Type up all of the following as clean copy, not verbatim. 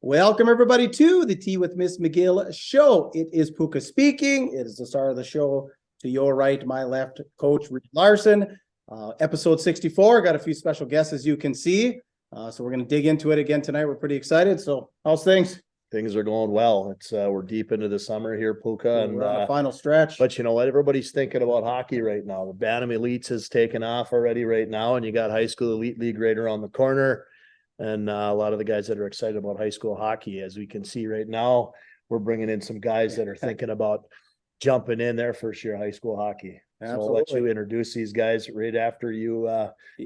Welcome, everybody, to the Tea with Ms McGill Show. It is Puka speaking. It is the star of the show. To your right, my left, Coach Reed Larson. Episode 64. Got a few special guests, as you can see. So we're going to dig into it again tonight. We're pretty excited. So how's things? Things are going well. It's we're deep into the summer here, Puka, and we're on the final stretch. But you know what? Everybody's thinking about hockey right now. The Bantam Elites has taken off already right now, and you got High School Elite League right around the corner. And a lot of the guys that are excited about high school hockey, as we can see right now, we're bringing in some guys that are thinking about jumping in their first year high school hockey. Absolutely. So I'll let you introduce these guys right after you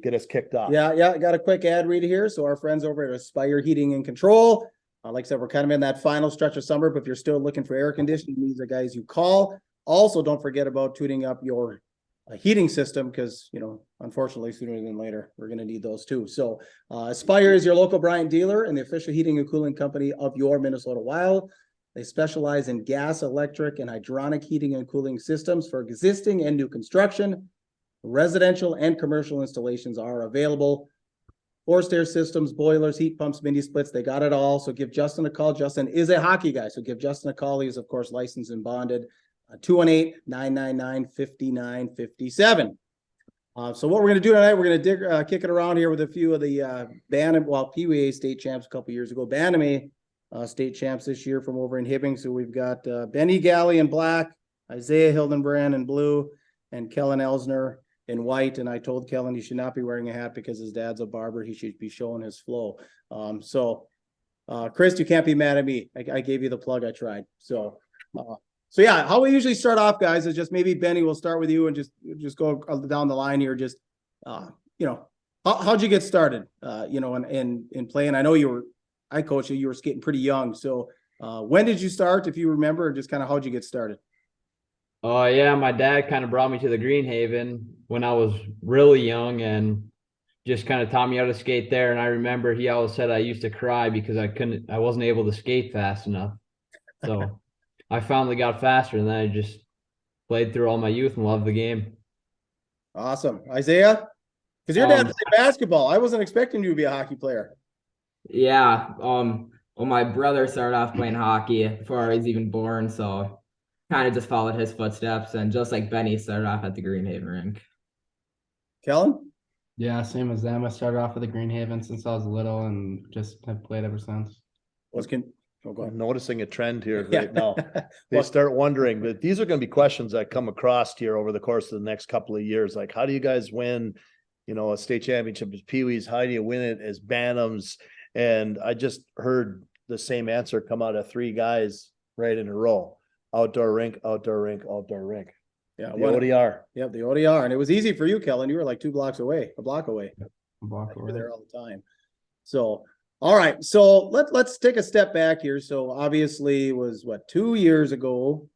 get us kicked off. Yeah. I got a quick ad read here. So our friends over at Aspire Heating and Control, like I said, we're kind of in that final stretch of summer, but if you're still looking for air conditioning, these are guys you call. Also, don't forget about tuning up your heating system, because unfortunately sooner than later we're going to need those too. So Aspire is your local Bryant dealer and the official heating and cooling company of your Minnesota Wild. They specialize in gas, electric, and hydronic heating and cooling systems for existing and new construction. Residential and commercial installations are available. Forced air systems, boilers, heat pumps, mini splits, they got it all. So give Justin a call. Justin is a hockey guy, so give Justin a call. He is, of course, licensed and bonded. 218-999-5957. So what we're going to do tonight, we're going to kick it around here with a few of the Bantam, Pee-wee state champs a couple years ago, Bantam state champs this year from over in Hibbing. So we've got Benny Galley in black, Isaiah Hildenbrand in blue, and Kellen Elsner in white. And I told Kellen he should not be wearing a hat because his dad's a barber. He should be showing his flow. Chris, you can't be mad at me. I gave you the plug. I tried. So yeah, how we usually start off, guys, is just maybe Benny, we'll start with you and just go down the line here. Just how'd you get started? In playing. I know I coached you. You were skating pretty young. So when did you start, if you remember, or just kind of how'd you get started? Oh yeah, my dad kind of brought me to the Greenhaven when I was really young and just kind of taught me how to skate there. And I remember he always said I used to cry because I wasn't able to skate fast enough. So I finally got faster, and then I just played through all my youth and loved the game. Awesome. Isaiah? Because your dad played basketball. I wasn't expecting you to be a hockey player. Yeah. Well, my brother started off playing hockey before I was even born, so kind of just followed his footsteps, and just like Benny started off at the Greenhaven rink. Kellen? Yeah, same as them. I started off at the Greenhaven since I was little and just have played ever since. I'm noticing a trend here right now. They start wondering, but these are going to be questions that come across here over the course of the next couple of years. Like, how do you guys win, a state championship as Pee-wees? How do you win it as Bantams? And I just heard the same answer come out of three guys right in a row. Outdoor rink, outdoor rink, outdoor rink. Yeah, the ODR. Yep, the ODR. And it was easy for you, Kellen. You were like a block away. A block away. You were there all the time. So all right, so let's take a step back here. So obviously it was 2 years ago,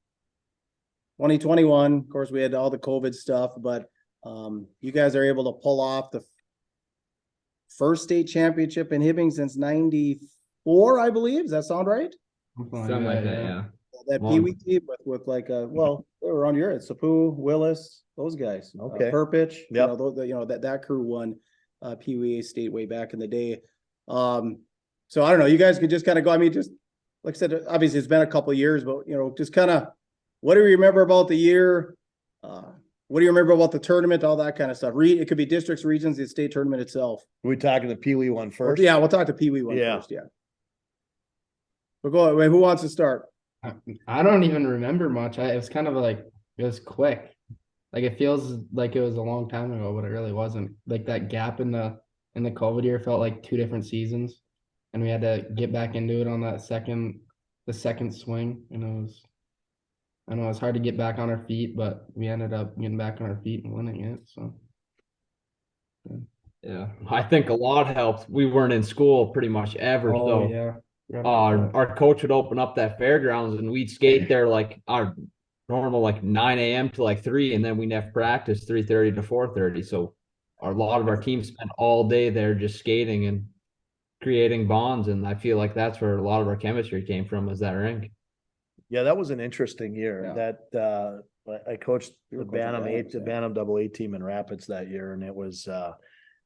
2021. Of course, we had all the COVID stuff, but you guys are able to pull off the first state championship in Hibbing since '94, I believe. Does that sound right? Something like that, yeah. That Pee-wee team with they were on your head, Sapu, Willis, those guys. Okay. Perpich, yep. That crew won Pee-wee state way back in the day. So I don't know, you guys could just kind of go, just like I said, obviously it's been a couple of years, but just kind of, what do you remember about the year? What do you remember about the tournament? All that kind of stuff. It could be districts, regions, the state tournament itself. We're talking the Pee-wee one first. Yeah, we'll talk the Pee-wee one first. Yeah. But go ahead. Who wants to start? I don't even remember much. It was kind of it was quick. Like, it feels like it was a long time ago, but it really wasn't. Like, that gap in the COVID year felt like two different seasons, and we had to get back into it on the second swing. I know it's hard to get back on our feet, but we ended up getting back on our feet and winning it. So yeah, I think a lot helped. We weren't in school pretty much ever. Yeah. Our coach would open up that fairgrounds and we'd skate there like our normal 9 a.m. to 3, and then we'd have practice 3:30 to 4:30. So a lot of our team spent all day there just skating and creating bonds, and I feel like that's where a lot of our chemistry came from, was that rink. Yeah, that was an interesting year. Yeah. That I coached the Bantam AA team in Rapids that year, and it was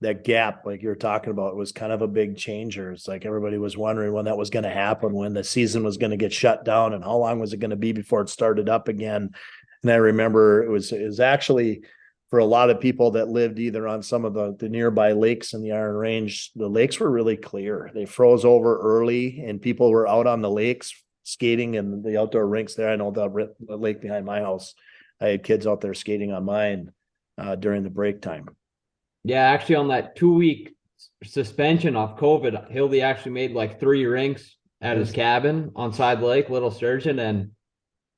that gap, like you're talking about, was kind of a big changer. It's like everybody was wondering when that was going to happen, when the season was going to get shut down, and how long was it going to be before it started up again. And I remember it was actually, for a lot of people that lived either on some of the nearby lakes in the Iron Range, the lakes were really clear. They froze over early, and people were out on the lakes skating in the outdoor rinks there. I know the lake behind my house, I had kids out there skating on mine during the break time. Yeah, actually on that 2-week suspension off COVID, Hildy actually made like 3 rinks at his cabin on Side Lake, Little Sturgeon, and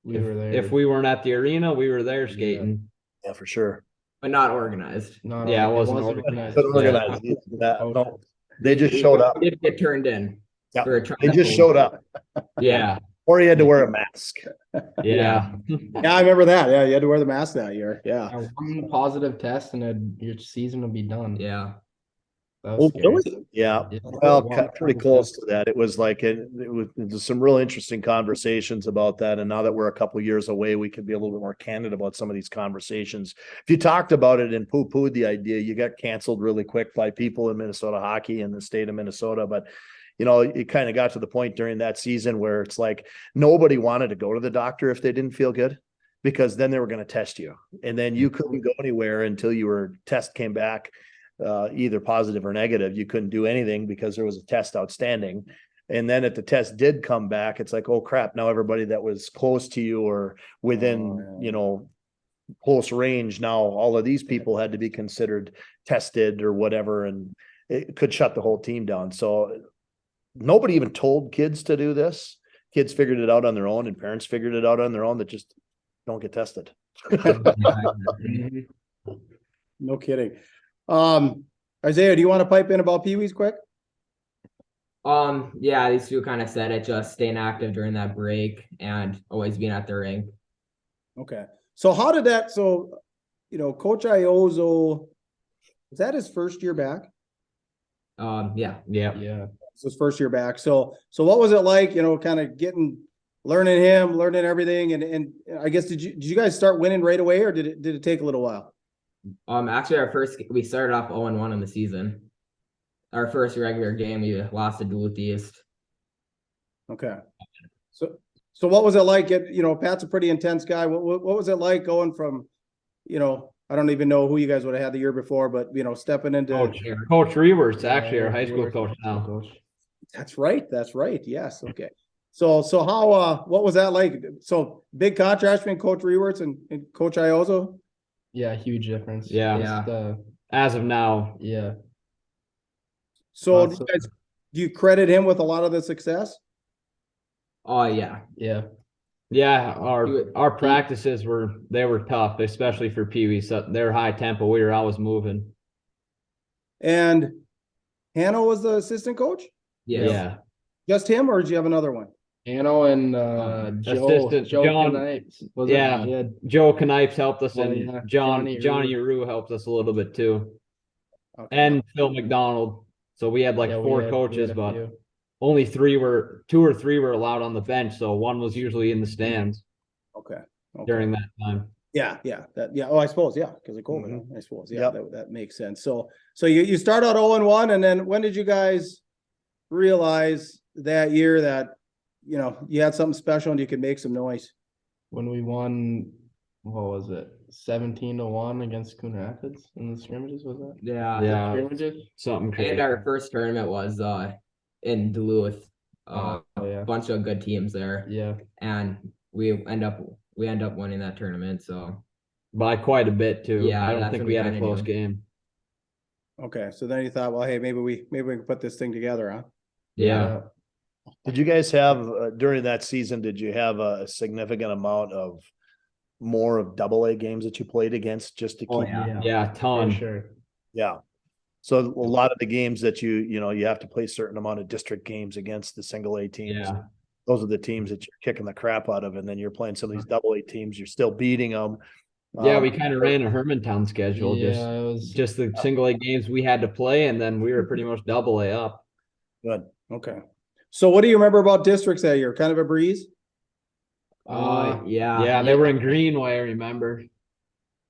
We were there. if we weren't at the arena, we were there skating. Yeah, for sure. But not organized. Not Yeah, on- it wasn't organized. But organized. No, they just showed up. We did get turned in. Yeah, We were trying they to just hold- showed up, Yeah, or you had to wear a mask. yeah. Yeah, I remember that. Yeah, you had to wear the mask that year. Yeah. One positive test and your season will be done. Yeah. That was scary. Yeah. Yeah. Well, One pretty positive close test. to that. It was like there's some real interesting conversations about that. And now that we're a couple of years away, we can be a little bit more candid about some of these conversations. If you talked about it and poo-pooed the idea, you got canceled really quick by people in Minnesota hockey and the state of Minnesota. But you know, it kind of got to the point during that season where it's like nobody wanted to go to the doctor if they didn't feel good, because then they were going to test you, and then you couldn't go anywhere until your test came back either positive or negative. You couldn't do anything because there was a test outstanding. And then if the test did come back, it's like, oh crap, now everybody that was close to you or within, you know, close range, now all of these people had to be considered tested or whatever, and it could shut the whole team down. So nobody even told kids to do this. Kids figured it out on their own, and parents figured it out on their own, that just don't get tested. No kidding. Isaiah, do you want to pipe in about Pee Wee's quick? Yeah, these two kind of said it, just staying active during that break and always being at the rink. Okay. So how did that, you know, Coach Iozo, was that his first year back? Yeah. Yeah. Yeah. It's his first year back. So what was it like, you know, kind of learning him, learning everything? And I guess, did you guys start winning right away, or did it take a little while? Actually we started off 0-1 in the season. Our first regular game, we lost to Duluth East. Okay. So what was it like? You know, Pat's a pretty intense guy. What was it like going from, you know, I don't even know who you guys would have had the year before, but you know, stepping into Coach Rewert's actually our high school coach now. That's right. Yes. Okay. So how what was that like? So big contrast between Coach Rewerts and Coach Iozo? Yeah, huge difference. Yeah. Yeah. As of now. Yeah. So do you credit him with a lot of the success? Oh yeah. Yeah. Yeah, our practices were tough, especially for Pee Wee. So they were high tempo. We were always moving. And Hanno was the assistant coach? Yes. Yeah. Just him, or did you have another one? Anno and Joe John. Knipes. Yeah. Joe Knipes helped us, Oh, and yeah. Johnny Johnny Rue helped us a little bit too. Okay. And Phil McDonald. So we had like Yeah, 4 we coaches, had a but few. only 2 or 3 were allowed on the bench. So one was usually in the stands Okay. during that time. Yeah. Oh, I suppose, yeah, because of COVID, Mhm. I suppose. Yeah, Yep. that makes sense. So you start out 0-1, and then when did you guys realize that year that, you know, you had something special and you could make some noise? When we won, what was it? 17-1 against Coon Rapids in the scrimmages, was that? Yeah. Yeah. Scrimmages? Something crazy. And our first tournament was in Duluth. Oh yeah. Bunch of good teams there, Yeah. and we end up winning that tournament. So By quite a bit too. Yeah, I don't that's think when we we had a kinda close knew. game. Okay, so then you thought, well, hey, maybe we can put this thing together, huh? Yeah. Did you guys have during that season, did you have a significant amount of more of AA games that you played against just to keep? Oh, yeah. Yeah, a For ton. sure. Yeah. So a lot of the games that you know, you have to play a certain amount of district games against the single A teams. Yeah. Those are the teams that you're kicking the crap out of. And then you're playing some of these AA teams, you're still beating them. Yeah, we kind of ran a Hermantown schedule. Yeah, it was Just the single A games we had to play, and then we were pretty much AA up. Good. Okay. So what do you remember about districts that year? Kind of a breeze? Yeah, they were in Greenway, I remember.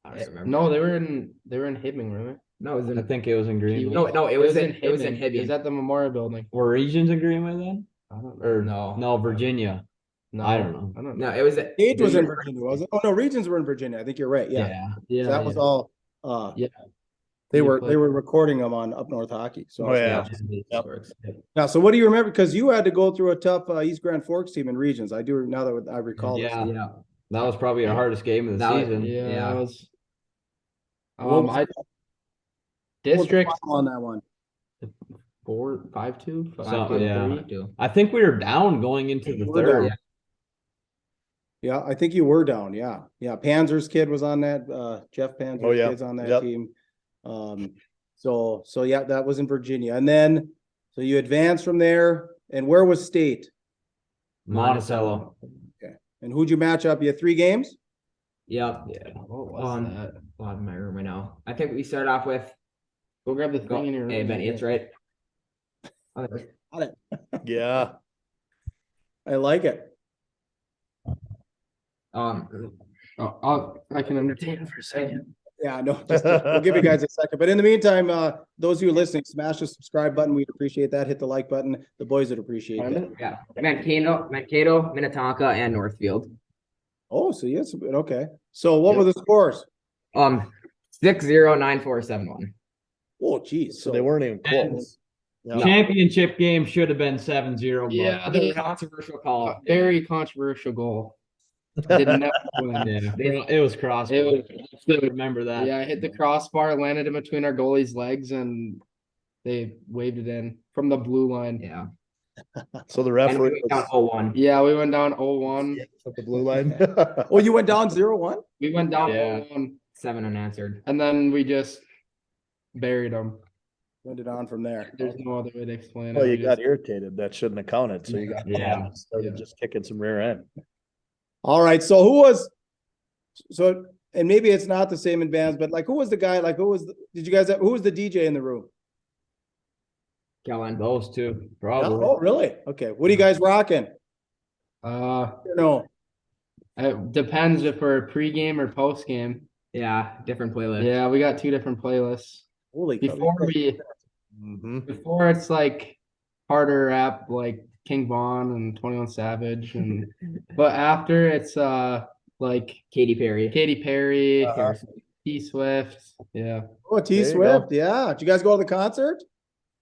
I don't remember. no, they were in Hibbing, remember? No, it was I in, think it was in Greenway. no, it was in Hibbing. Hibbing. It was at the Memorial Building. Were Regions in Greenway then? I don't know. Or No. Virginia. No, I don't know. I don't No, know. it was Gage was in Virginia, was it? Oh, no, Regions were in Virginia. I think you're right. Yeah. Yeah, So that was all, Yeah. they You were played- recording them on Up North Hockey. So, Oh, yeah. Yep. now, so what do you remember? Because you had to go through a tough East Grand Forks team in Regions. I do now that I recall this. Yeah. Yeah. That was probably our hardest game of the That was- season. Yeah, Yeah. that was. What was I what was the district final on that one. 4-5-2, So, yeah. 5-3. I think we were down going into the We're third. down. Yeah, I think you were down. Yeah. Yeah. Panzer's kid was on that. Jeff Panzer's Oh, yeah. kid's on that Yep. team. So yeah, that was in Virginia. And then, so you advanced from there. And where was state? Monticello. Okay. And who'd you match up? You had 3 games? Yep. Yeah. What was that? I'll have in my room right now. I think we started off with Go grab the thing in your room. Hey Benny, it's right. Yeah. I like it. Oh, I can entertain it for a second. Yeah, no, just, we'll give you guys a second. But in the meantime, those of you listening, smash the subscribe button. We'd appreciate that. Hit the like button. The boys would appreciate that. Yeah. Mankato, Minnetonka, and Northfield. Oh, so yes, okay. So what were the scores? 6-0-9-4-7-1. Oh, geez. So they weren't even close. Yeah. Championship game should have been 7-0. but- Yeah, The the controversial call. very controversial goal. Didn't know when. Yeah, it was cross. It was- I still remember that. Yeah, I hit the crossbar, landed in between our goalie's legs, and they waved it in from the blue line. Yeah. So the And we referee went down was 0-1. Yeah, we went down 0-1. at the blue line. Oh, you went down 0-1? We went down Yeah. 0-1, 7 unanswered. and then we just buried them. Went it on from there. There's no other way to explain Well, it. you We got just- irritated. That shouldn't have counted. So you got Yeah. started Yeah. just kicking some rear end. All right. So who was, so, and maybe it's not the same in bands, but like, who was the guy? Like, who was, did you guys have, who was the DJ in the room? Kellen. Those two, Oh, probably. really? Okay. What are you guys rocking? No. It depends if we're pregame or postgame. Yeah, different playlist. Yeah, we got 2 different playlists. Holy cow. Before it's like harder rap like King Von and 21 Savage, and but after it's like Katy Perry. Katy Perry, Uh-huh. T Swift. Yeah. Oh, T There you Swift. Yeah. Did you guys go to the concert?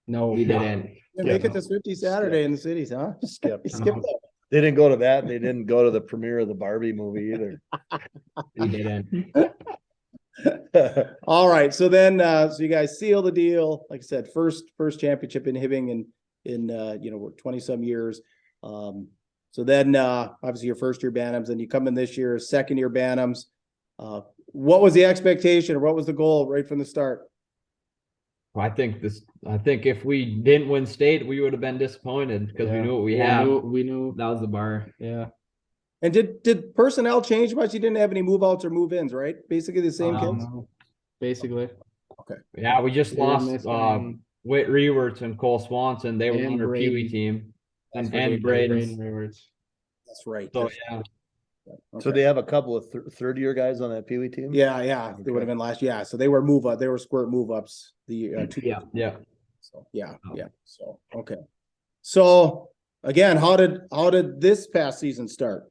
No, We didn't. You make it to Swifty Saturday in the cities, huh? Skip. You skipped that. They didn't go to that. They didn't go to the premiere of the Barbie movie either. We didn't. All right. So then, so you guys seal the deal. Like I said, first championship in Hibbing in 20 some years. So then, obviously your first year Bantams, and you come in this year, second year Bantams. What was the expectation or what was the goal right from the start? I think if we didn't win state, we would have been disappointed because we Yeah. knew what we Yeah, had. we knew. That was the bar. Yeah. And did personnel change much? You didn't have any move outs or move ins, right? Basically the same kids. Basically. Yeah, we just Yeah, lost Miss Brown. Whit Rewerts and Cole Swanson. They were And on our Braden. Pee Wee team. And Braden Braden. Rewards. That's right. So yeah, So they have a couple of third year guys on that Pee Wee team? Yeah. They would have been last. Yeah. So they were move up. They were squirt move ups. The 2 Yeah. yeah. So yeah. So okay. So again, how did this past season start?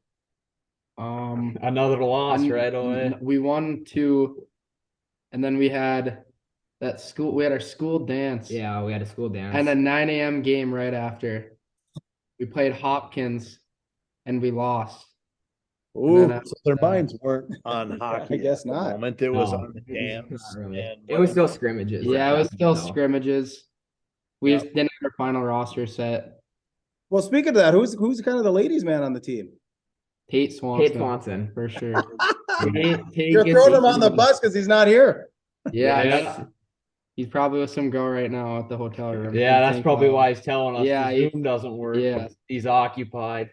Another loss right away. We won 2, and then we had that school. We had our school dance. Yeah, we had a school dance. And a 9 a.m. game right after. We played Hopkins, and we lost. And then Ooh, after So their that- minds weren't on hockey. I guess at the not. moment. It was No. on the dance. Not really. and It was still scrimmages. Yeah, it was still So, scrimmages. We Yeah. just didn't have our final roster set. well, speaking of that, who's kind of the ladies' man on the team? Tate Swanson. Kate Swanson. For sure. Tate You're gets throwing him on the eaten. bus because he's not here. Yeah, Yeah. that's- he's probably with some girl right now at the hotel room. Yeah, I that's think, probably why he's telling us Yeah, the Zoom doesn't work. yeah. He's occupied.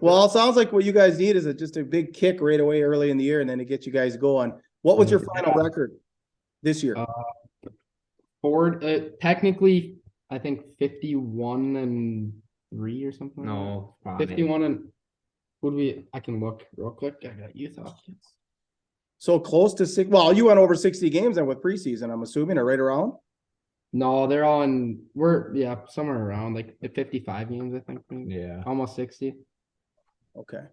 Well, it sounds like what you guys need is just a big kick right away early in the year, and then to get you guys going. What was your final record this year? Ford, technically, I think 51-3 or something. like No, that. 51 and would we? I can look real quick. I got youth hockey. So close to six. Well, you went over 60 games then with preseason, I'm assuming, or right around. No, they're somewhere around like 55 games, I think. Yeah. Almost 60. Okay.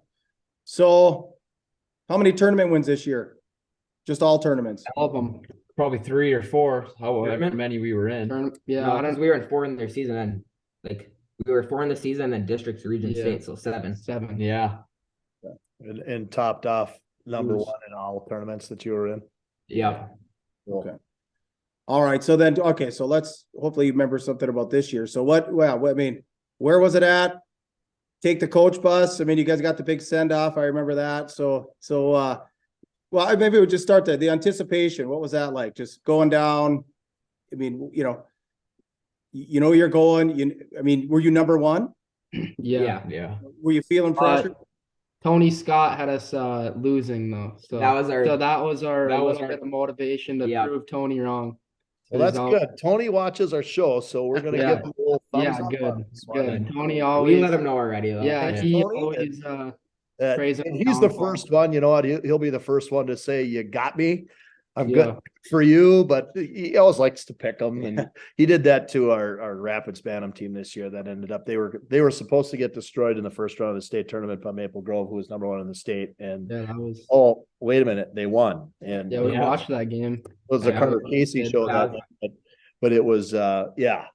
So how many tournament wins this year? Just all tournaments. All of them. Probably 3 or 4, however Tournament? many we were in. Yeah, No, I because don't. we were in 4 in their season, and like we were 4 in the season, and then districts, region, Yeah. state, so 7. 7. Yeah. And topped off number Who's- 1 in all tournaments that you were in. Yeah. Okay. All right. So then, okay. So let's hopefully you remember something about this year. So what, I mean, where was it at? Take the coach bus. I mean, you guys got the big send off. I remember that. Well, maybe we just start there. The anticipation. What was that like? Just going down. I mean, you're going, I mean, were you number 1? Yeah. Yeah. Were you feeling pressure? Tony Scott had us losing though. So That was our- that was our that was little our- bit of motivation to Yeah. prove Tony wrong. Well, that's He's good. Tony watches our show, so we're gonna Yeah. give him a little thumbs Yeah, up good. on this one. Good. Tony always. We let him know already, though. Yeah, Thanks, he Tony. always praise him And he's the downfall. first one, you know what? He'll be the first one to say, "You got me. I'm Yeah. good for you," but he always likes to pick them, and he did that to our Rapids Bantam team this year. That ended up they were supposed to get destroyed in the first round of the state tournament by Maple Grove, who was number 1 in the state. And Yeah, that was. oh, wait a minute, they won. And Yeah, we Yeah. watched that game. it was a Yeah, Carter we Casey did. show that night, but it was yeah.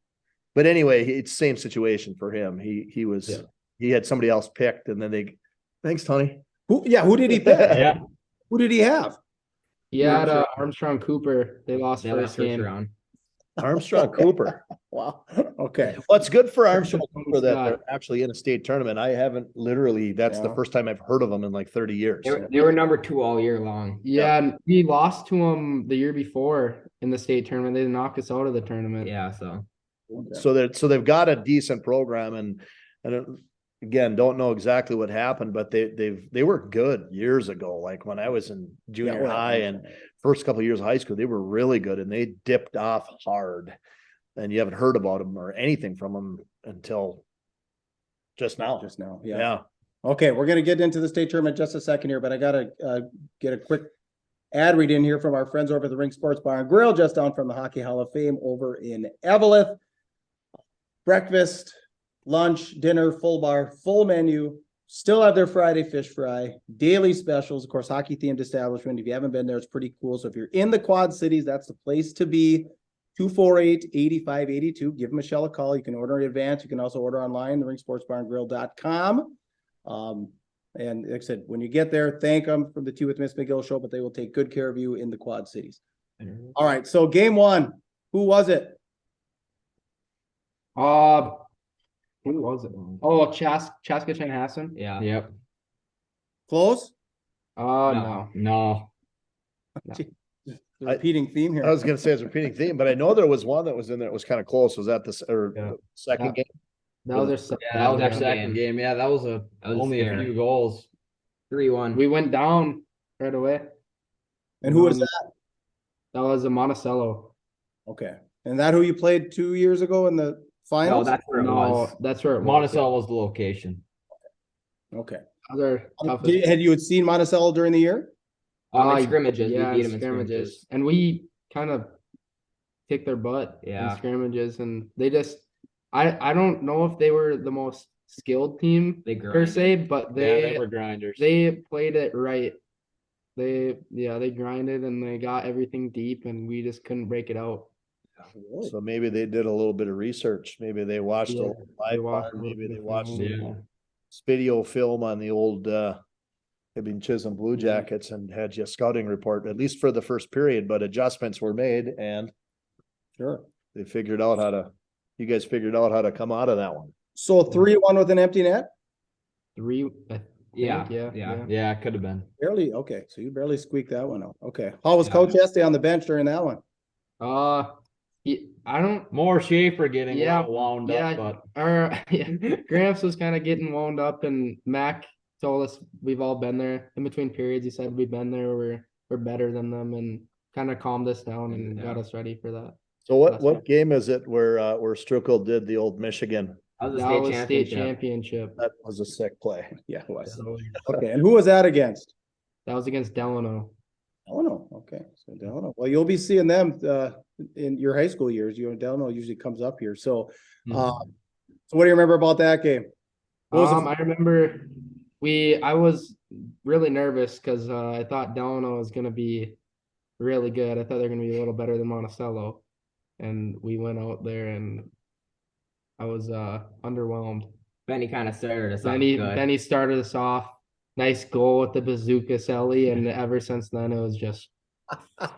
But anyway, it's same situation for him. He had somebody else picked, and then thanks, Tony. Who did he pick? Yeah. Who did he have? He had Armstrong Cooper. They lost They first lost first game. round. Armstrong Cooper. Wow. Okay. Well, it's good for Armstrong Tony Cooper that Scott. they're actually in a state tournament. I haven't that's the Yeah. first time I've heard of them in like 30 years. They were number 2 all year long. Yeah, and we lost to him the year before in the state tournament. They knocked us out of the tournament. Yeah, so So they've got a decent program, and again, don't know exactly what happened, but they were good years ago. Like when I was in junior high and first couple of years of high school, they were really good, and they dipped off hard. And you haven't heard about them or anything from them until just now. Just now. Yeah. Yeah. Okay. We're going to get into the state tournament just a second here, but I got to get a quick ad read in here from our friends over at the Ring Sports Bar and Grill, just down from the Hockey Hall of Fame over in Eveleth. Breakfast, lunch, dinner, full bar, full menu. Still have their Friday fish fry, daily specials, of course, hockey themed establishment. If you haven't been there, it's pretty cool. So if you're in the Quad Cities, that's the place to be. 248-8582. Give Michelle a call. You can order in advance. You can also order online, theringsportsbarandgrill.com. And like I said, when you get there, thank them from the Tea with Ms McGill Show, but they will take good care of you in the Quad Cities. All right. So game 1, who was it? Who was it? Oh, Chaska Chanhassen. yeah. Yep. Close? No. No. The repeating theme here. I was going to say it's a repeating theme, but I know there was one that was in there. It was kind of close. Was that the second game? That was our Yeah, that was our Second second game. Yeah, that was only a scary. few goals. 3-1. We went down right away. And who was that? That was a Monticello. Okay. And that who you played 2 years ago in the No, finals? that's where it No, was. that's where it was. Monticello was the location. Okay. Other toughest. Had you seen Monticello during the year? In scrimmages, Yeah, we beat them in scrimmages. And we kind of kicked their butt Yeah. in scrimmages, and they just I don't know if they were the most skilled team They per grinded. se, but They they were grinders. they played it right. They grinded and they got everything deep, and we just couldn't break it out. So maybe they did a little bit of research. Maybe they watched Yeah, a live watched bar. a little Maybe bit they of watched film. Yeah. video film on the old Chisholm Blue Mm-hmm. Jackets and had you a scouting report, at least for the first period, but adjustments were made and Sure. you guys figured out how to come out of that one. So 3-1 with an empty net? Three, I Yeah, think, yeah. Yeah, it could have been. Barely. Okay. So you barely squeaked that one out. Okay. How was Yeah. Coach Este on the bench during that one? I don't. More Schaefer getting Yeah, wound yeah. up, Gramps was kind of getting wound up, and Mac told us we've all been there. In between periods, he said we've been there. We're better than them, and kind of calmed us down and got us ready for that. So what That's game is it where Strukel did the old Michigan? That was a That state was state championship. championship. That was a sick play. Yeah, it was. So Okay. And who was that against? that was against Delano. Delano, okay, so Delano. Well, you'll be seeing them in your high school years. Delano usually comes up here. So, so what do you remember about that game? I remember I was really nervous because I thought Delano was gonna be really good. I thought they're gonna be a little better than Monticello, and we went out there and I was underwhelmed. Benny kind of started us off Benny good. Benny started us off. Nice goal with the bazooka Selly, and ever since then it was just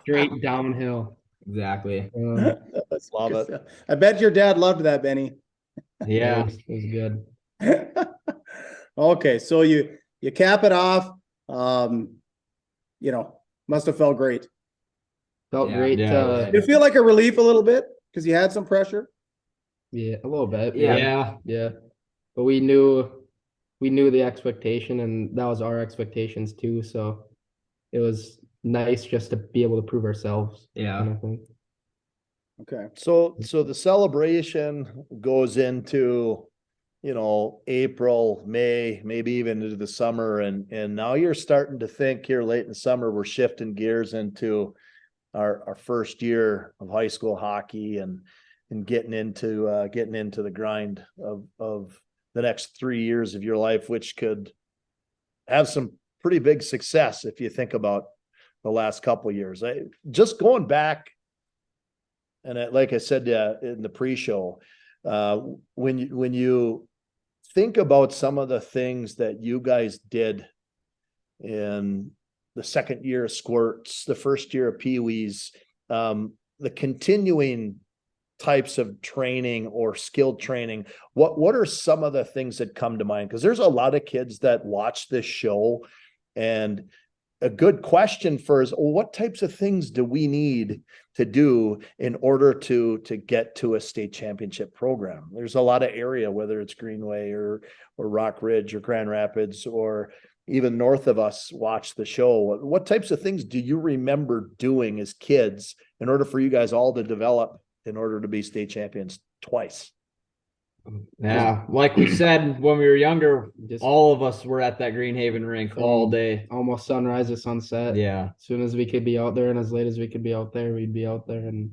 straight downhill. Exactly. Love it. I bet your dad loved that, Benny. Yeah. It was good. Okay, so you cap it off. Must have felt great. Felt Yeah, great. yeah. Did it feel like a relief a little bit because you had some pressure? Yeah, a little bit. Yeah. Yeah. But we knew the expectation, and that was our expectations too. So it was nice just to be able to prove ourselves. Yeah. kind of thing. Okay. So the celebration goes into, April, May, maybe even into the summer. And now you're starting to think here late in the summer, we're shifting gears into our first year of high school hockey and getting into the grind of the next 3 years of your life, which could have some pretty big success if you think about the last couple of years. Just going back, and like I said in the pre-show, when you think about some of the things that you guys did in the second year of Squirts, the first year of Pee-wees, the continuing types of training or skilled training, what are some of the things that come to mind? Because there's a lot of kids that watch this show, and a good question for is, what types of things do we need to do in order to get to a state championship program? There's a lot of area, whether it's Greenway or Rock Ridge or Grand Rapids or even north of us watch the show. What types of things do you remember doing as kids in order for you guys all to develop in order to be state champions twice? Yeah. Like we said, when we were younger, Just all of us were at that Greenhaven rink all day. almost sunrise to sunset. Yeah. As soon as we could be out there, and as late as we could be out there, we'd be out there. And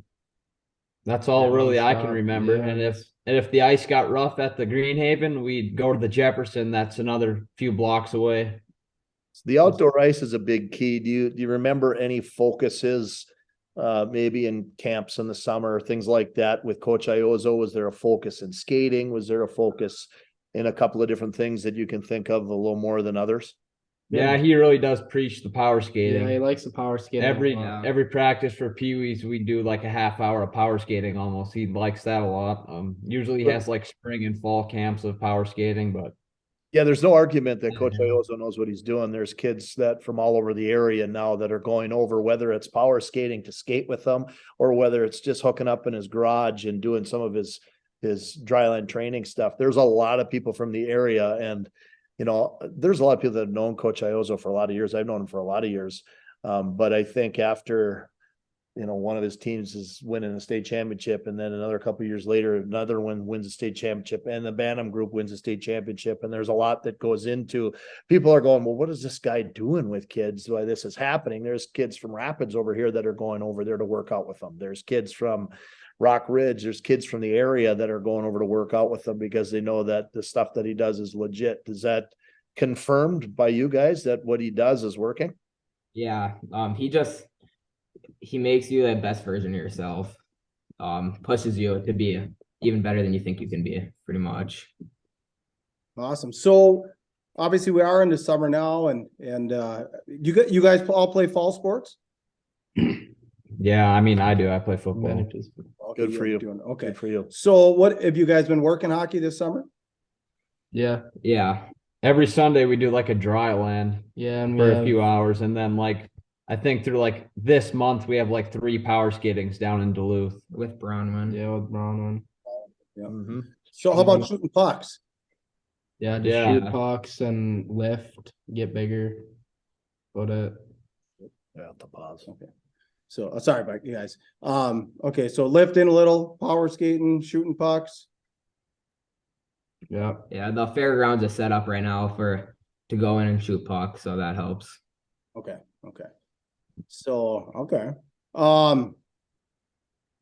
That's all Yeah, really I can nonstop. remember. Yeah. And if the ice got rough at the Greenhaven, we'd go to the Jefferson. That's another few blocks away. The outdoor ice is a big key. Do you remember any focuses, maybe in camps in the summer, things like that with Coach Iozo? Was there a focus in skating? Was there a focus in a couple of different things that you can think of a little more than others? Yeah, he really does preach the power yeah, skating. he likes the power skating. Every practice for Pee-wees, we do like a half hour of power skating almost. He likes that a lot. Usually he has like spring and fall camps of power skating, but Yeah, there's no argument that Coach Yeah. Iozo knows what he's doing. There's kids that from all over the area now that are going over, whether it's power skating to skate with them or whether it's just hooking up in his garage and doing some of his dryland training stuff. There's a lot of people from the area, and there's a lot of people that have known Coach Iozo for a lot of years. I've known him for a lot of years. But I think after one of his teams is winning a state championship, and then another couple of years later, another one wins a state championship, and the Bantam group wins a state championship. And there's a lot that goes into, people are going, well, what is this guy doing with kids? Why this is happening? There's kids from Rapids over here that are going over there to work out with them. There's kids from Rock Ridge. There's kids from the area that are going over to work out with them because they know that the stuff that he does is legit. Is that confirmed by you guys that what he does is working? Yeah. He makes you the best version of yourself. Pushes you to be even better than you think you can be, pretty much. Awesome. So obviously we are into summer now, and you guys all play fall sports? yeah, I mean I do. I play football. Okay, Good for you. Okay. Good for you. So what have you guys been working hockey this summer? Yeah. Yeah. Every Sunday we do like a dry land Yeah. And for a few hours, and then like I think through like this month we have like 3 power skatings down in Duluth. With Bronwyn. Yeah, with Bronwyn. Yeah. Mm-hmm. So how about shooting pucks? Yeah, just Yeah. shoot pucks and lift, get bigger. But Yeah, the pause. Okay. So sorry about you guys. Okay, so lifting a little, power skating, shooting pucks. yeah. Yeah, the fairgrounds are set up right now to go in and shoot pucks, so that helps. Okay. So, okay. So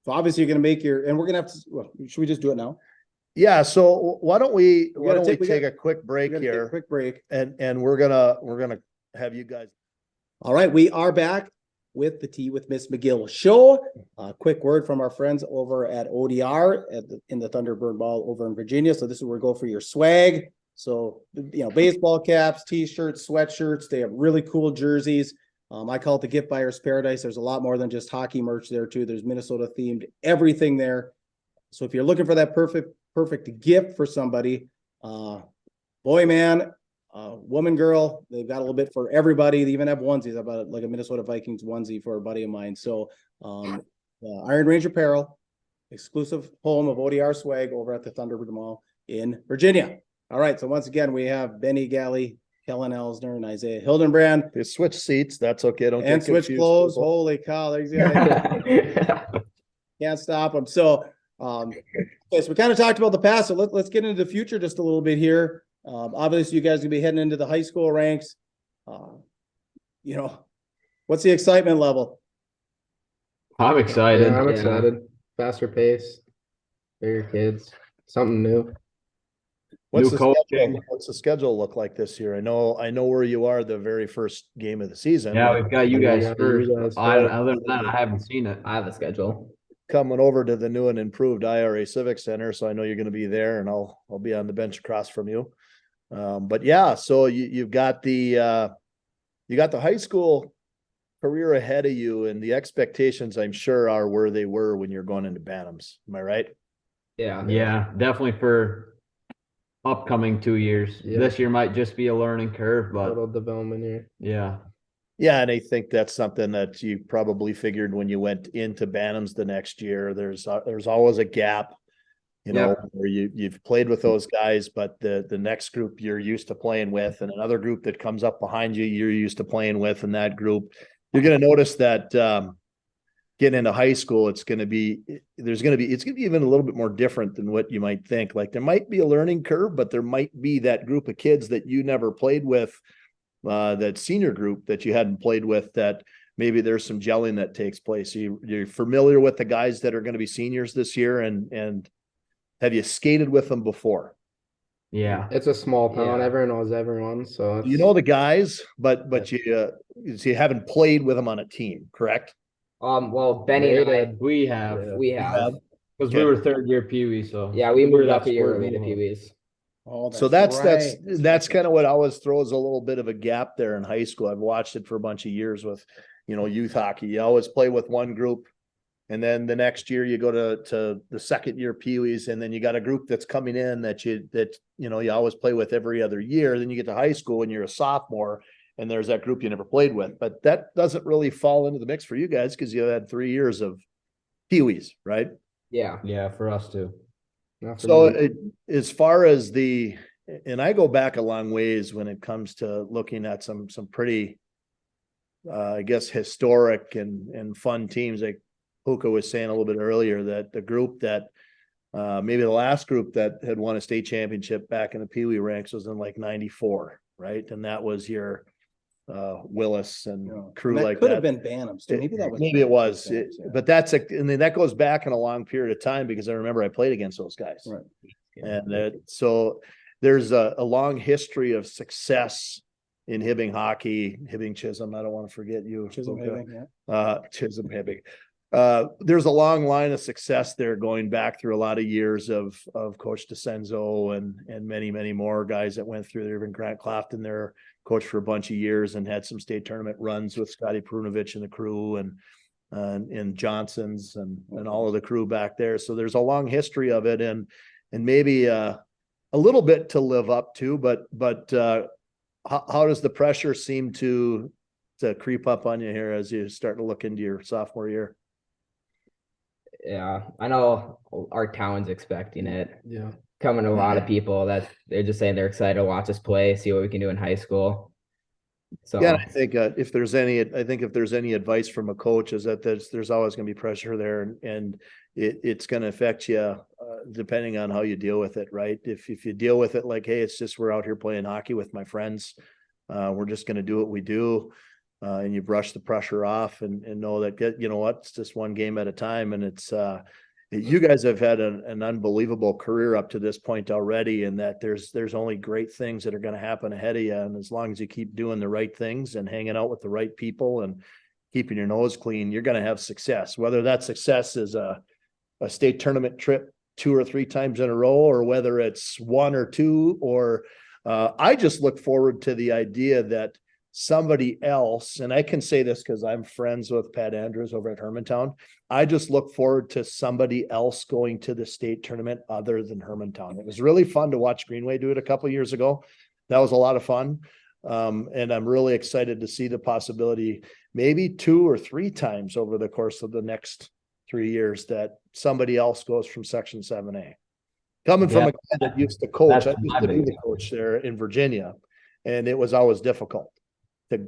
obviously you're gonna make your, and we're gonna have to, well, should we just do it now? Yeah, so why don't we we take a quick break We're gonna take a here quick break. and we're gonna have you guys. All right, we are back with the Tea with Ms McGill Show. A quick word from our friends over at ODR in the Thunderbird Ball over in Virginia. So this is where we go for your swag. So, baseball caps, t-shirts, sweatshirts. They have really cool jerseys. I call it the gift buyer's paradise. There's a lot more than just hockey merch there too. There's Minnesota themed everything there. So if you're looking for that perfect gift for somebody, boy, man, woman, girl, they've got a little bit for everybody. They even have onesies. I've got like a Minnesota Vikings onesie for a buddy of mine. So Iron Range Apparel, exclusive home of ODR swag over at the Thunderbird Mall in Virginia. All right. So once again, we have Benny Galley, Kellen Elsner, and Isaiah Hildenbrand. They switch seats. That's okay. Don't and get switch confused, clothes. people. Holy cow. There's can't stop them. So, okay, so we kind of talked about the past. So let's get into the future just a little bit here. Obviously, you guys are gonna be heading into the high school ranks. What's the excitement level? I'm excited. Yeah, I'm excited. Faster pace, bigger kids, something new. What's New the coaching. schedule? What's the schedule look like this year? I know where you are the very first game of the season. Yeah, we've got you guys Yeah, first. you guys Other than that, I haven't seen it. I have a schedule. Coming over to the new and improved IRA Civic Center, so I know you're going to be there, and I'll be on the bench across from you. But yeah, so you've got the high school career ahead of you, and the expectations, I'm sure, are where they were when you're going into Bantams. Am I right? Yeah. Yeah, definitely for upcoming 2 years. Yeah. This year might just be a learning curve, but Total development here. yeah. Yeah, and I think that's something that you probably figured when you went into Bantams the next year. There's always a gap, where you've played with those guys, but the next group you're used to playing with, and another group that comes up behind you, you're used to playing with, and that group, you're going to notice that getting into high school, it's going to be even a little bit more different than what you might think. Like there might be a learning curve, but there might be that group of kids that you never played with, that senior group that you hadn't played with, that maybe there's some gelling that takes place. You're familiar with the guys that are going to be seniors this year, and have you skated with them before? Yeah. It's a small town. Yeah. Everyone knows everyone, so it's, You know the guys, but you haven't played with them on a team, correct? Well, Benny and I, We have. Yeah. we have. Because we were third year Pee Wee, so Yeah, we moved were up that a year squirt early to move. Pee Wees. Oh, So that's kind of what always throws a little bit of a gap there in high school. I've watched it for a bunch of years with, youth hockey. You always play with one group, and then the next year you go to the second year Pee Wees, and then you got a group that's coming in that you always play with every other year. Then you get to high school and you're a sophomore, and there's that group you never played with. But that doesn't really fall into the mix for you guys because you had 3 years of Pee Wees, right? Yeah. Yeah, for us too. not for So me. as far as and I go back a long ways when it comes to looking at some pretty, I guess, historic and fun teams. Like Puka was saying a little bit earlier, that the group that maybe the last group that had won a state championship back in the Pee Wee ranks was in like 94, right? And that was your Willis and crew that like could that. have been Bantams too. Maybe that was Maybe it was, Bantams, yeah. but that goes back in a long period of time, because I remember I played against those guys. Right. And so there's a long history of success in Hibbing hockey, Hibbing Chisholm. I don't want to forget you. Chisholm, Luca. yeah. Chisholm Hibbing. There's a long line of success there going back through a lot of years of Coach DeCenzo and many, many more guys that went through there. Even Grant Clafton there, coached for a bunch of years and had some state tournament runs with Scotty Prunovich and the crew, and Johnson's and all of the crew back there. So there's a long history of it, and maybe a little bit to live up to, but how does the pressure seem to creep up on you here as you start to look into your sophomore year? Yeah. I know our town's expecting it. Yeah. Coming to a lot of people that they're just saying they're excited to watch us play, see what we can do in high school. So Yeah, I think if there's any advice from a coach, is that there's always going to be pressure there, and it's going to affect you depending on how you deal with it, right? If you deal with it like, hey, it's just we're out here playing hockey with my friends, we're just going to do what we do. and you brush the pressure off and know that, you know what, it's just one game at a time. And it's, you guys have had an unbelievable career up to this point already, and that there's only great things that are going to happen ahead of you. And as long as you keep doing the right things and hanging out with the right people and keeping your nose clean, you're going to have success. Whether that success is a state tournament trip 2 or 3 times in a row, or whether it's 1 or 2, or I just look forward to the idea that somebody else, and I can say this because I'm friends with Pat Andrews over at Hermantown. I just look forward to somebody else going to the state tournament other than Hermantown. It was really fun to watch Greenway do it a couple of years ago. That was a lot of fun. And I'm really excited to see the possibility, maybe 2 or 3 times over the course of the next 3 years, that somebody else goes from Section 7A. Coming from a guy that used to coach, I used to be the coach there in Virginia, and it was always difficult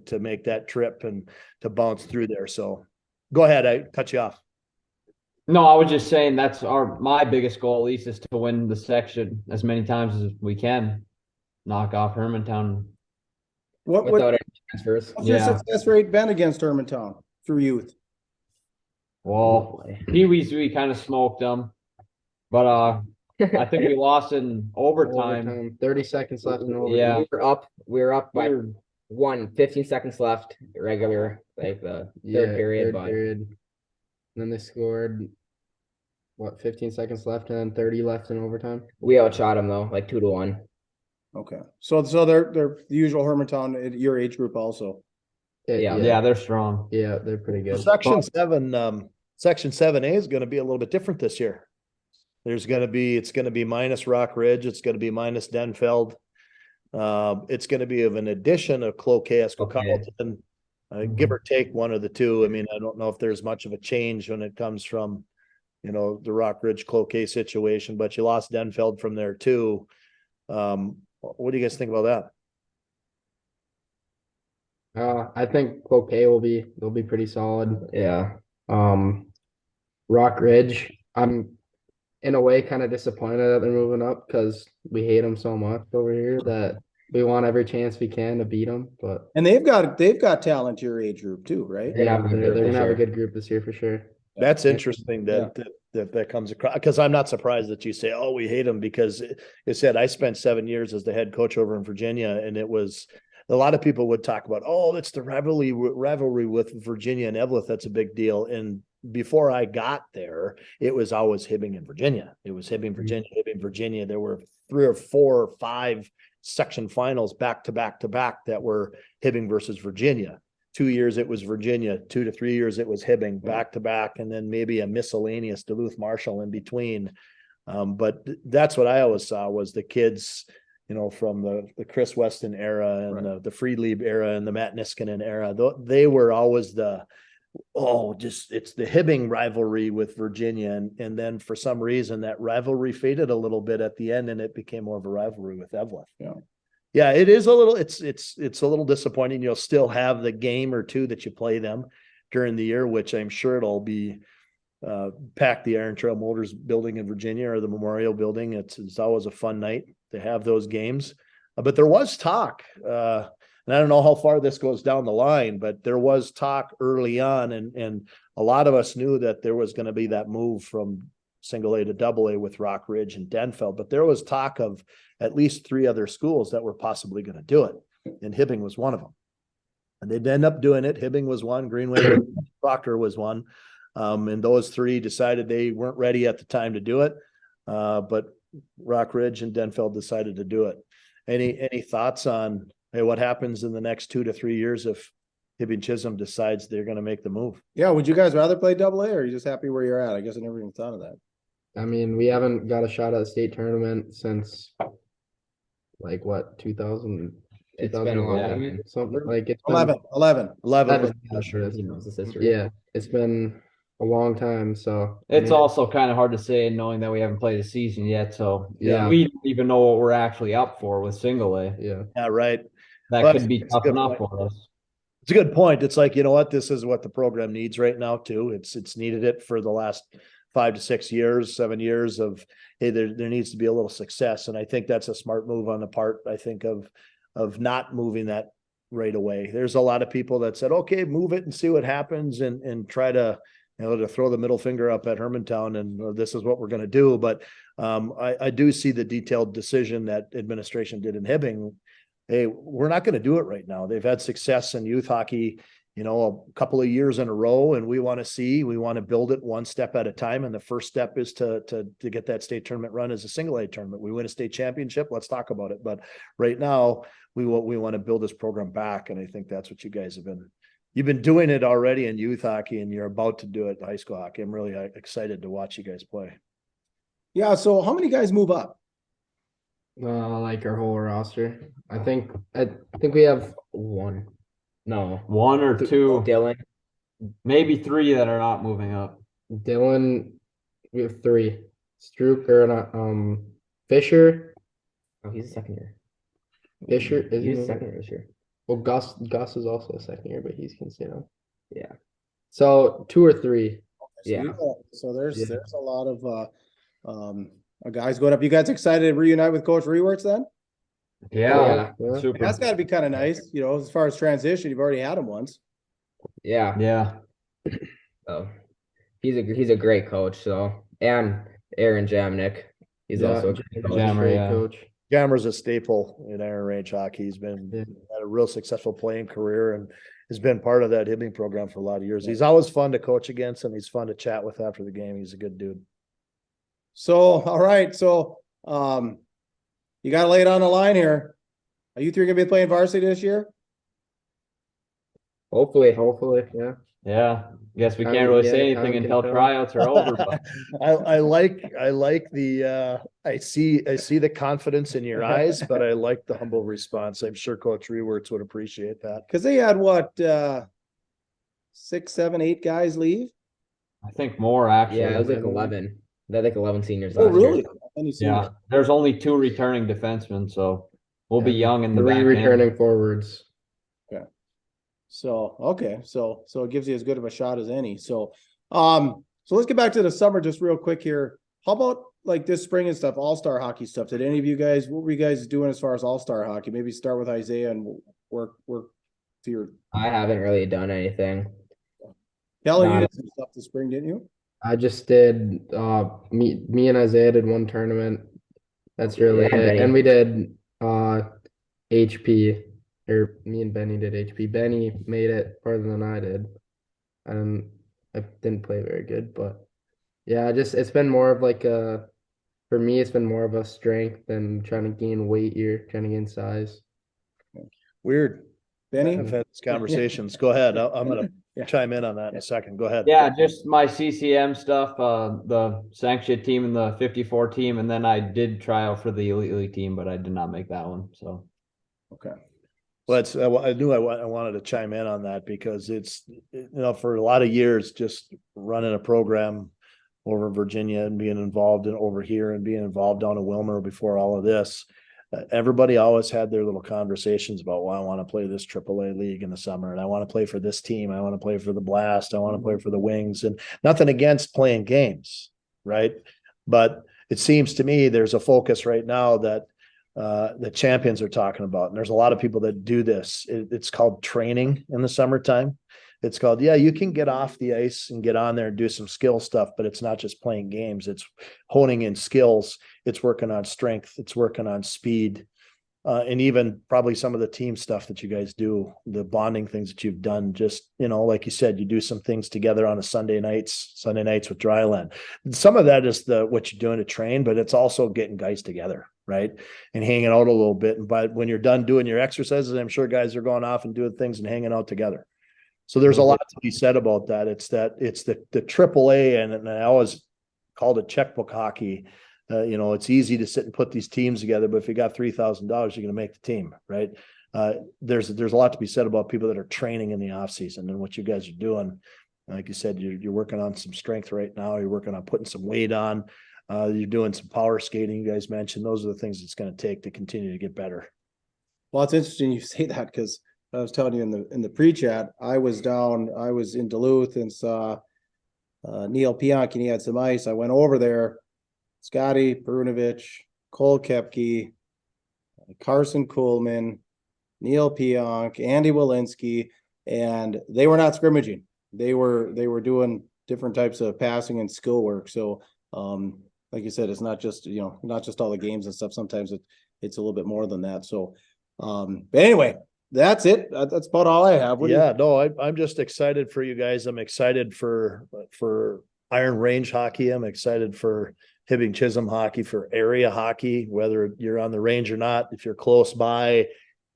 to make that trip and to bounce through there. So go ahead. I cut you off. No, I was just saying that's my biggest goal, at least, is to win the section as many times as we can. Knock off Hermantown. Without any transfers. What's your success rate been against Hermantown through youth? Well, Pee-wees, we kind of smoked them, but I think we lost in overtime. 30 seconds left in overtime. Yeah. We were up by 15 seconds left, regular, like the third period. And then they scored 15 seconds left and then 30 left in overtime. We outshot them though, like 2-1. Okay. So they're the usual Hermantown at your age group also. Yeah, they're strong. Yeah, they're pretty good. Section 7A is going to be a little bit different this year. It's going to be minus Rock Ridge. It's going to be minus Denfeld. It's going to be of an addition of Cloquet, Carleton, give or take one of the two. I mean, I don't know if there's much of a change when it comes from, the Rock Ridge Cloquet situation, but you lost Denfeld from there too. What do you guys think about that? I think Cloquet they'll be pretty solid. Yeah. Rock Ridge, I'm in a way kind of disappointed that they're moving up because we hate them so much over here that we want every chance we can to beat them. And they've got talent to your age group too, right? Yeah, they're gonna have a good group this year for sure. That's interesting that comes across, because I'm not surprised that you say, "Oh, we hate them," because it said I spent 7 years as the head coach over in Virginia, and it was a lot of people would talk about, "Oh, it's the rivalry with Virginia and Evelyn. That's a big deal." And before I got there, it was always Hibbing and Virginia. It was Hibbing, Virginia. There were 3 or 4 or 5 section finals back to back that were Hibbing versus Virginia. 2 years it was Virginia, 2 to 3 years it was Hibbing, back to back, and then maybe a miscellaneous Duluth Marshall in between. But that's what I always saw was the kids, from the Chris Weston era and the Friedlieb era and the Matt Niskanen era. They were always it's the Hibbing rivalry with Virginia. And then for some reason that rivalry faded a little bit at the end and it became more of a rivalry with Evelyn. Yeah, it is it's a little disappointing. You'll still have the game or two that you play them during the year, which I'm sure it'll be packed the Iron Trail Motors building in Virginia or the Memorial building. It's always a fun night to have those games. But there was talk, and I don't know how far this goes down the line, but there was talk early on, and a lot of us knew that there was going to be that move from single A to double A with Rock Ridge and Denfeld, but there was talk of at least 3 other schools that were possibly going to do it, and Hibbing was one of them. And they'd end up doing it. Hibbing was one, Greenway, Proctor was one, and those 3 decided they weren't ready at the time to do it, but Rock Ridge and Denfeld decided to do it. Any thoughts on what happens in the next 2 to 3 years if Hibbing Chisholm decides they're going to make the move? Yeah, would you guys rather play double A, or are you just happy where you're at? I guess I never even thought of that. I mean, we haven't got a shot at the state tournament since 2000. It's been a long something like it's 11. Yeah, it's been a long time. So it's also kind of hard to say knowing that we haven't played a season yet. So yeah, we don't even know what we're actually up for with single A. Yeah, right. That could be tough enough for us. It's a good point. It's like, this is what the program needs right now too. It's needed it for the last 5 to 6 years, 7 years of, hey, there needs to be a little success. And I think that's a smart move on the part, I think, of not moving that right away. There's a lot of people that said, okay, move it and see what happens and try to, to throw the middle finger up at Hermantown and this is what we're going to do. But I do see the detailed decision that administration did in Hibbing. Hey, we're not going to do it right now. They've had success in youth hockey, a couple of years in a row, and we want to build it one step at a time. And the first step is to get that state tournament run as a single A tournament. We win a state championship. Let's talk about it. But right now we want to build this program back. And I think that's what you guys you've been doing it already in youth hockey, and you're about to do it in high school hockey. I'm really excited to watch you guys play. Yeah. So how many guys move up? Like our whole roster. I think we have one. No. One or two. Dylan. Maybe three that are not moving up. Dylan, we have three. Strook or Fisher. Oh, he's a second year. Fisher is He's a second year this year. Well, Gus is also a second year, but he's considered. Yeah. So 2 or 3. Yeah. So there's a lot of guys going up. You guys excited to reunite with Coach Rewerts then? Yeah. Yeah. Super. That's got to be kind of nice, as far as transition. You've already had him once. Yeah. Yeah. Oh, he's a great coach. So, and Aaron Jamnick, he's also a great coach. Jammer, yeah. Coach. Jammer's a staple in Iron Range hockey. He's had a real successful playing career and has been part of that Hibbing program for a lot of years. He's always fun to coach against, and he's fun to chat with after the game. He's a good dude. So, all right. So, you got to lay it on the line here. Are you three going to be playing varsity this year? Hopefully. Yeah. Yeah. Guess we can't really say anything until tryouts are over. But I like the I see the confidence in your eyes, but I like the humble response. I'm sure Coach Rewerts would appreciate that. Because they had what 6, 7, 8 guys leave. I think more actually. Yeah, it was like 11. They had like 11 seniors. Oh, last year. really? Yeah. There's only 2 returning defensemen, so we'll be young in the 3 back returning end. forwards. So, okay. So it gives you as good of a shot as any. So let's get back to the summer just real quick here. How about like this spring and stuff, all-star hockey stuff? Did any of you guys, what were you guys doing as far as all-star hockey? Maybe start with Isaiah and work to your. I haven't really done anything. Kelly, you did some stuff this spring, didn't you? I just did me and Isaiah did one tournament. That's really it. And we did HP. Or me and Benny did HP. Benny made it farther than I did. I didn't play very good, but yeah, it's been more of like for me, it's been more of a strength than trying to gain weight here, trying to gain size. Weird. Benny? I've had these conversations. Go ahead. I'm going to chime in on that in a second. Go ahead. Yeah, just my CCM stuff, the sanctioned team and the 54 team, and then I did try out for the Elite League team, but I did not make that one. So Okay. Well, I knew I wanted to chime in on that because it's, for a lot of years, just running a program over in Virginia and being involved over here and being involved down in Wilmer before all of this, everybody always had their little conversations about, well, I want to play this AAA league in the summer and I want to play for this team. I want to play for the Blast. I want to play for the Wings, and nothing against playing games. Right. But it seems to me there's a focus right now that the champions are talking about. And there's a lot of people that do this. It's called training in the summertime. It's called, you can get off the ice and get on there and do some skill stuff, but it's not just playing games. It's honing in skills. It's working on strength. It's working on speed. And even probably some of the team stuff that you guys do, the bonding things that you've done, just, like you said, you do some things together on a Sunday nights with Dryland. Some of that is what you're doing to train, but it's also getting guys together, right? And hanging out a little bit. But when you're done doing your exercises, I'm sure guys are going off and doing things and hanging out together. So there's a lot to be said about that. It's the AAA, and I always called it checkbook hockey. It's easy to sit and put these teams together, but if you got $3,000, you're going to make the team, right? There's a lot to be said about people that are training in the off season, and what you guys are doing. Like you said, you're working on some strength right now. You're working on putting some weight on. You're doing some power skating. You guys mentioned those are the things it's going to take to continue to get better. Well, it's interesting you say that because I was telling you in the pre-chat, I was in Duluth and saw Neil Pionk, and he had some ice. I went over there. Scotty Brunovich, Cole Koepke, Carson Kuhlman, Neil Pionk, Andy Walensky, and they were not scrimmaging. They were doing different types of passing and skill work. So, like you said, it's not just, not just all the games and stuff. Sometimes it's a little bit more than that. So, but anyway, that's it. That's about all I have. I'm just excited for you guys. I'm excited for Iron Range hockey. I'm excited for Hibbing Chisholm hockey, for area hockey, whether you're on the range or not. If you're close by,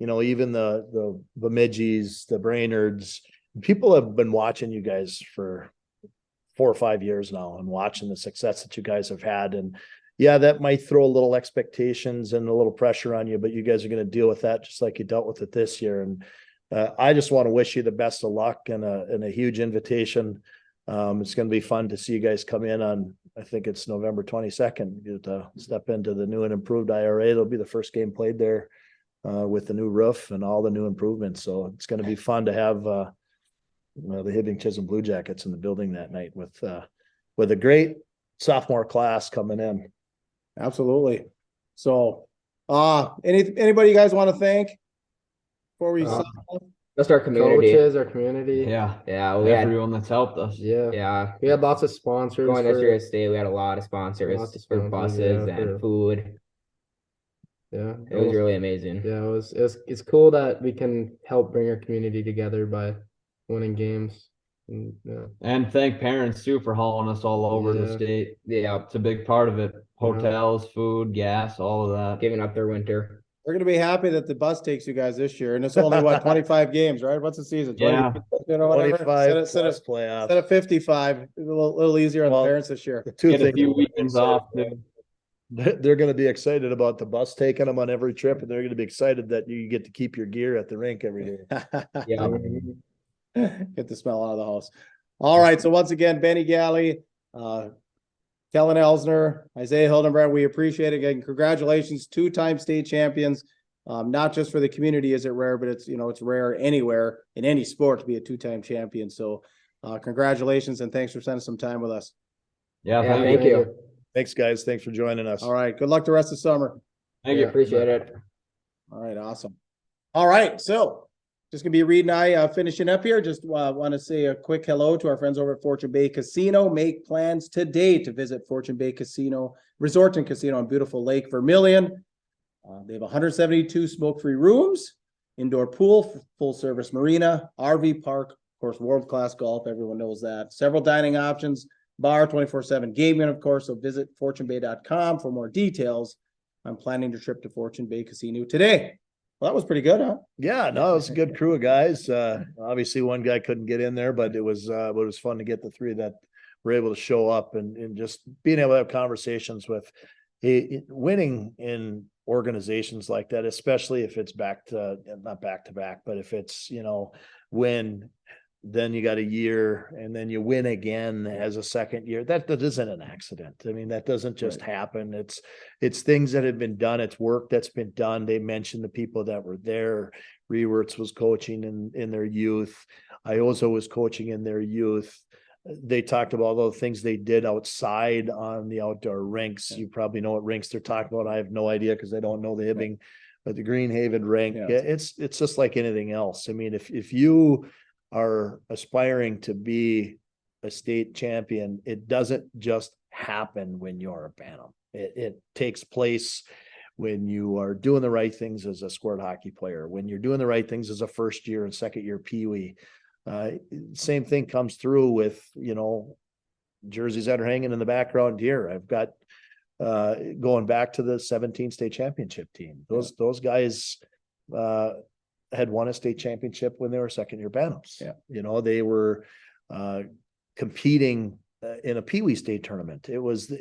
even the Bemidji's, the Brainards, people have been watching you guys for 4 or 5 years now and watching the success that you guys have had. And yeah, that might throw a little expectations and a little pressure on you, but you guys are going to deal with that just like you dealt with it this year. And I just want to wish you the best of luck and a huge invitation. It's going to be fun to see you guys come in on, I think it's November 22nd, to step into the new and improved IRA. It'll be the first game played there with the new roof and all the new improvements. So it's going to be fun to have the Hibbing Chisholm Blue Jackets in the building that night with a great sophomore class coming in. Absolutely. So, anybody you guys want to thank before we sign off? Just our community. Coaches, our community. Yeah. We had Everyone that's helped us. Yeah. We had lots of sponsors. going this year at state. We had a lot of sponsors for buses and food. Yeah. It was really amazing. Yeah, it's cool that we can help bring our community together by winning games. And thank parents too for hauling us all over the state. Yeah. It's a big part of it. Hotels, food, gas, all of that. Giving up their winter. We're going to be happy that the bus takes you guys this year. And it's only 25 games, right? What's the season? 20, Yeah. Whatever. 25 Instead playoffs. of 55, a little easier on the parents this year. The two Get a things few weekends off too. they're going to be excited about the bus taking them on every trip, and they're going to be excited that you get to keep your gear at the rink every day. Yeah. Get the smell out of the house. All right. So once again, Benny Galley, Kellen Elsner, Isaiah Hildenbrand, we appreciate it. Again, congratulations, 2-time state champions. Not just for the community is it rare, but it's rare anywhere in any sport to be a 2-time champion. So congratulations and thanks for spending some time with us. Yeah, Thank you. Thanks, guys. Thanks for joining us. All right. Good luck the rest of summer. Thank you. Appreciate it. All right. Awesome. All right. So just gonna be Reed and I finishing up here. Just want to say a quick hello to our friends over at Fortune Bay Casino. Make plans today to visit Fortune Bay Casino Resort and Casino on beautiful Lake Vermilion. They have 172 smoke-free rooms, indoor pool, full-service marina, RV park, of course, world-class golf. Everyone knows that. Several dining options, bar, 24/7 gaming, of course. So visit fortunebay.com for more details. I'm planning a trip to Fortune Bay Casino today. Well, that was pretty good, huh? Yeah, no, it was a good crew of guys. Obviously one guy couldn't get in there, but it was fun to get the three that were able to show up and just being able to have conversations with winning in organizations like that, especially if it's not back to back, but if it's, win, then you got a year and then you win again as a second year. That isn't an accident. I mean, that doesn't just happen. It's things that have been done. It's work that's been done. They mentioned the people that were there. Rewerts was coaching in their youth. Iozo was coaching in their youth. They talked about all the things they did outside on the outdoor rinks. You probably know what rinks they're talking about. I have no idea because I don't know the Hibbing, but the Greenhaven rink, it's just like anything else. I mean, if you are aspiring to be a state champion, it doesn't just happen when you're a Bantam. It takes place when you are doing the right things as a squared hockey player, when you're doing the right things as a first year and second year Pee-wee. Same thing comes through with, jerseys that are hanging in the background here. I've got going back to the 17 state championship team. Those guys had won a state championship when they were second year Bantams. Yeah. They were competing in a Pee-wee state tournament. It was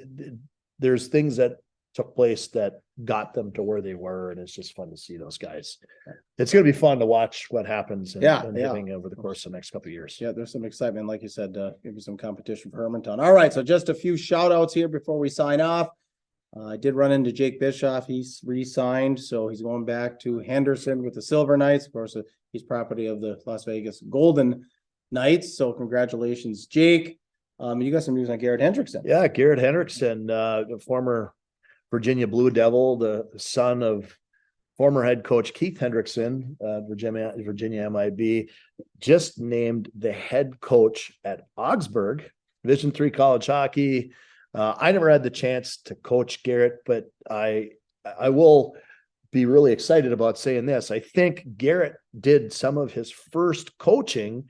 there's things that took place that got them to where they were, and it's just fun to see those guys. It's going to be fun to watch what happens in Hibbing over the course of the next couple of years. Yeah, there's some excitement, like you said, maybe some competition for Hermantown. All right, so just a few shout outs here before we sign off. I did run into Jake Bischoff. He's re-signed, so he's going back to Henderson with the Silver Knights. Of course, he's property of the Las Vegas Golden Knights. So congratulations, Jake. You got some news on Garrett Hendrickson. Yeah, Garrett Hendrickson, the former Virginia Blue Devil, the son of former head coach Keith Hendrickson, Virginia MIB, just named the head coach at Augsburg, Division III college hockey. I never had the chance to coach Garrett, but I will be really excited about saying this. I think Garrett did some of his first coaching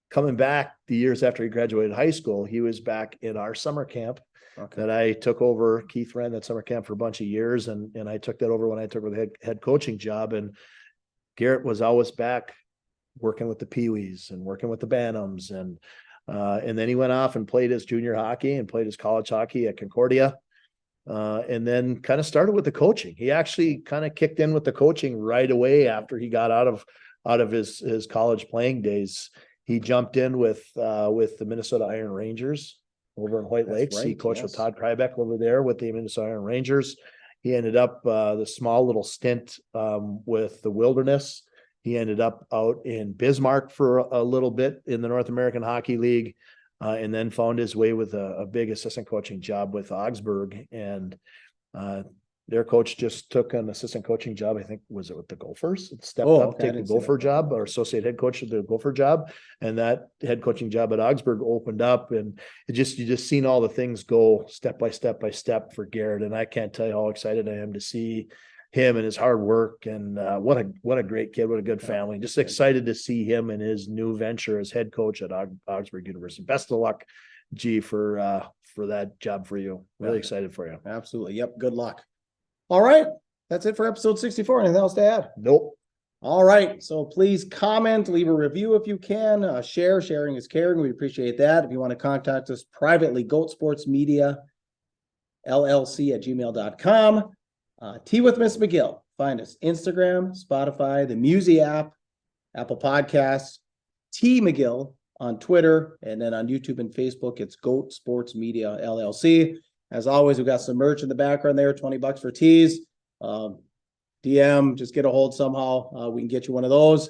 coming back the years after he graduated high school. He was back in our summer camp that I took over. Keith ran that summer camp for a bunch of years, and I took that over when I took over the head coaching job. And Garrett was always back working with the Pee-wees and working with the Bantams. And then he went off and played his junior hockey and played his college hockey at Concordia. And then kind of started with the coaching. He actually kind of kicked in with the coaching right away after he got out of his college playing days. He jumped in with the Minnesota Iron Rangers over in White Lakes. Right, he coached with Todd Krybeck over there with the Minnesota Iron Rangers. He ended up the small little stint with the Wilderness. He ended up out in Bismarck for a little bit in the North American Hockey League, and then found his way with a big assistant coaching job with Augsburg. And their coach just took an assistant coaching job. I think, was it with the Gophers? Stepped up to take the Gopher job, or associate head coach of the Gopher job. And that head coaching job at Augsburg opened up, and you just seen all the things go step by step by step for Garrett. And I can't tell you how excited I am to see him and his hard work. And what a great kid, what a good family. Just excited to see him in his new venture as head coach at Augsburg University. Best of luck, G, for that job for you. Really excited for you. Absolutely. Yep. Good luck. All right. That's it for episode 64. Anything else to add? Nope. All right. So please comment, leave a review if you can. Sharing is caring. We appreciate that. If you want to contact us privately, Goatsportsmediallc @gmail.com. Tea with Ms McGill. Find us Instagram, Spotify, the Musi app, Apple Podcasts, T McGill on Twitter, and then on YouTube and Facebook, it's Goat Sports Media LLC. As always, we've got some merch in the background there, $20 for tees. DM, just get a hold somehow. We can get you one of those.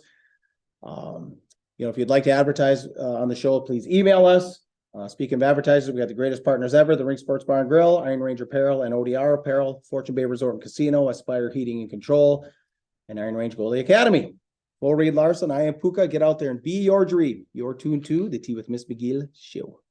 If you'd like to advertise on the show, please email us. Speaking of advertisers, we got the greatest partners ever, the Ring Sports Bar and Grill, Iron Ranger Apparel and ODR Apparel, Fortune Bay Resort and Casino, Aspire Heating and Control, and Iron Range Goalie Academy. Will Reed Larson, I am Puka. Get out there and be your dream. You're tuned to the Tea with Ms. McGill Show.